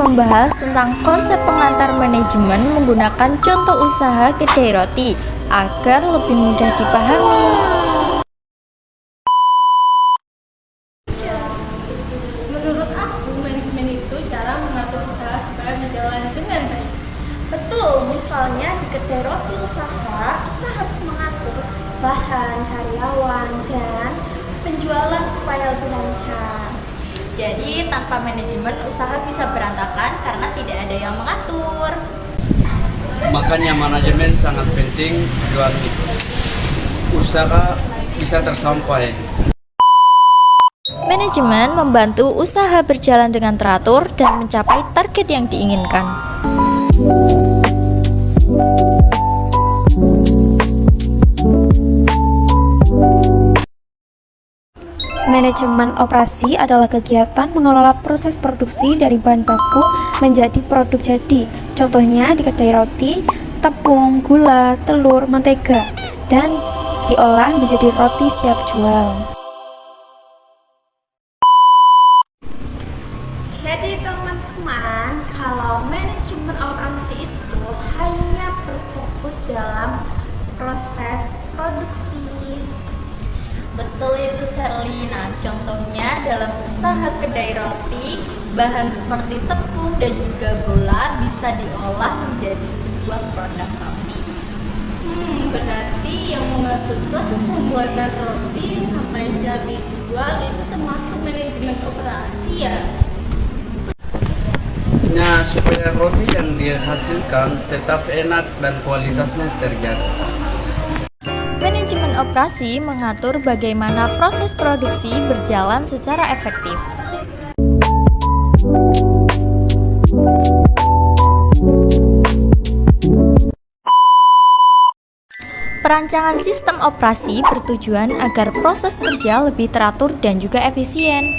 membahas tentang konsep pengantar manajemen menggunakan contoh usaha kedai roti agar lebih mudah dipahami. Menurut aku, manajemen itu cara mengatur usaha supaya berjalan dengan baik. Betul, misalnya di kedai roti usaha, kita harus mengatur bahan, karyawan, dan penjualan supaya lebih lancar. Jadi tanpa manajemen usaha bisa berantakan karena tidak ada yang mengatur. Makanya manajemen sangat penting tujuan usaha bisa tersampai. Manajemen membantu usaha berjalan dengan teratur dan mencapai target yang diinginkan. Manajemen operasi adalah kegiatan mengelola proses produksi dari bahan baku menjadi produk jadi. Contohnya di kedai roti, tepung, gula, telur, mentega, dan diolah menjadi roti siap jual. Jadi teman-teman, kalau manajemen operasi itu hanya berfokus dalam proses produksi. Betul itu Sherly. Nah, contohnya dalam usaha kedai roti, bahan seperti tepung dan juga gula bisa diolah menjadi sebuah produk roti. Berarti yang mengatur proses pembuatan roti sampai siap dijual itu termasuk manajemen operasi ya? Nah, supaya roti yang dihasilkan tetap enak dan kualitasnya terjaga. Manajemen operasi mengatur bagaimana proses produksi berjalan secara efektif. Perancangan sistem operasi bertujuan agar proses kerja lebih teratur dan juga efisien.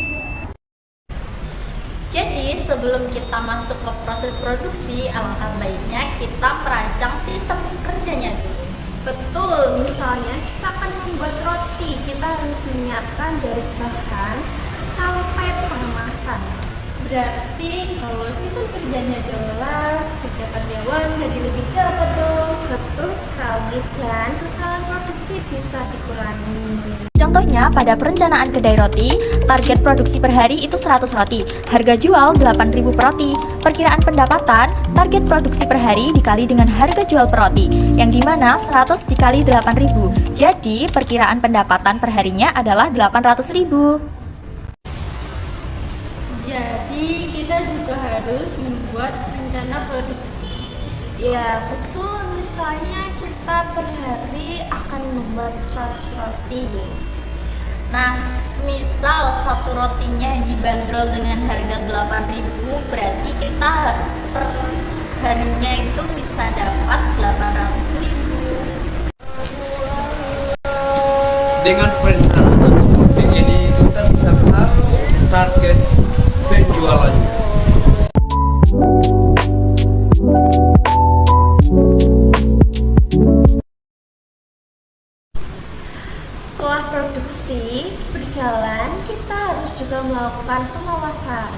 Jadi, sebelum kita masuk ke proses produksi, alangkah baiknya kita merancang sistem kerjanya dulu. Betul, misalnya kita akan membuat roti, kita harus menyiapkan dari bahan sampai pengemasan. Berarti kalau sistem kerjanya jelas, kerja karyawan jadi lebih cepat dong. Betul sekali, dan kesalahan produksi bisa dikurangi. Contohnya pada perencanaan kedai roti, target produksi per hari itu 100 roti, harga jual 8.000 per roti. Perkiraan pendapatan, target produksi per hari dikali dengan harga jual per roti, yang dimana 100 dikali 8.000. Jadi perkiraan pendapatan per harinya adalah 800.000. Jadi kita juga harus membuat rencana produksi. Ya, betul. Misalnya kita per hari akan membuat 100 roti. Nah, semisal satu rotinya dibanderol dengan harga 8.000, berarti kita per harinya itu bisa dapat 800.000. Dengan perencanaan seperti ini kita bisa tahu target penjualannya. Setelah produksi berjalan, kita harus juga melakukan pengawasan.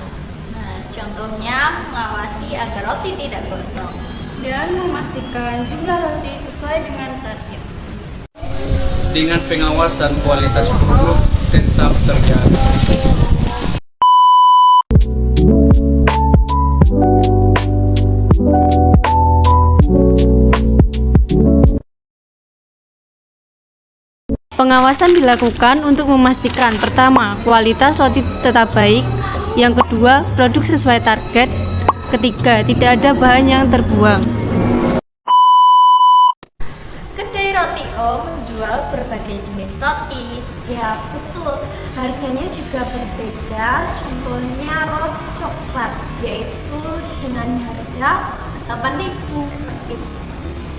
Nah, contohnya mengawasi agar roti tidak gosong. Dan memastikan jumlah roti sesuai dengan target. Dengan pengawasan kualitas produk tetap terjaga. Pengawasan dilakukan untuk memastikan pertama, kualitas roti tetap baik, yang kedua, produk sesuai target, ketiga, tidak ada bahan yang terbuang. Kedai Roti O menjual berbagai jenis roti. Ya, betul. Harganya juga berbeda. Contohnya roti coklat, yaitu dengan harga 8.000 per piece.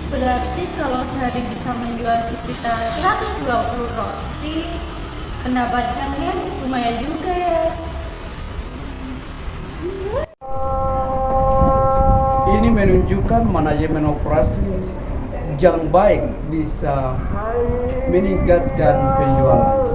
Berarti kalau sehari bisa menjual sekitar 120 roti, pendapatannya lumayan juga ya. Ini menunjukkan manajemen operasi yang baik bisa meningkatkan penjualan.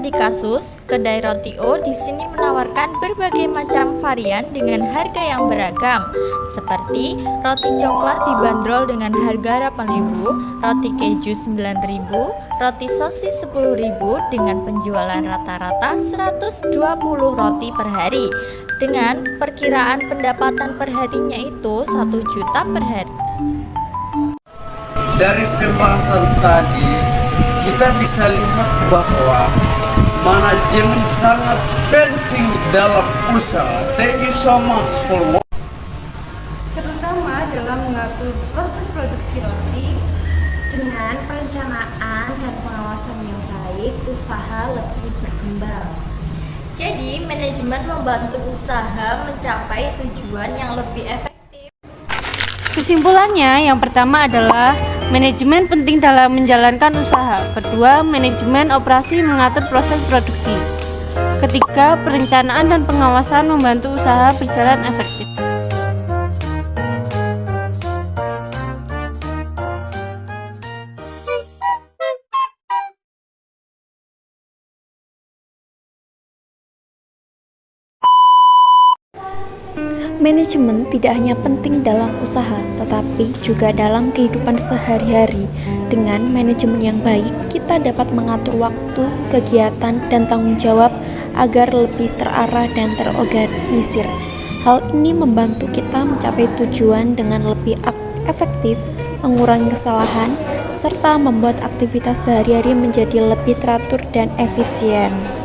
tadi kasus, kedai roti O di sini menawarkan berbagai macam varian dengan harga yang beragam, seperti roti coklat dibanderol dengan harga 8.000, roti keju 9.000, roti sosis 10.000 dengan penjualan rata-rata 120 roti per hari. Dengan perkiraan pendapatan perharinya itu 1 juta per hari. Dari pembahasan tadi, kita bisa lihat bahwa manajemen sangat penting dalam usaha. Thank you so much for watching. Terutama dalam mengatur proses produksi roti. Dengan perencanaan dan pengawasan yang baik, usaha lebih berkembang. Jadi, manajemen membantu usaha mencapai tujuan yang lebih efektif. Kesimpulannya, yang pertama adalah manajemen penting dalam menjalankan usaha. Kedua, manajemen operasi mengatur proses produksi. Ketiga, perencanaan dan pengawasan membantu usaha berjalan efektif. Manajemen tidak hanya penting dalam usaha, tetapi juga dalam kehidupan sehari-hari. Dengan manajemen yang baik, kita dapat mengatur waktu, kegiatan, dan tanggung jawab agar lebih terarah dan terorganisir. Hal ini membantu kita mencapai tujuan dengan lebih efektif, mengurangi kesalahan, serta membuat aktivitas sehari-hari menjadi lebih teratur dan efisien.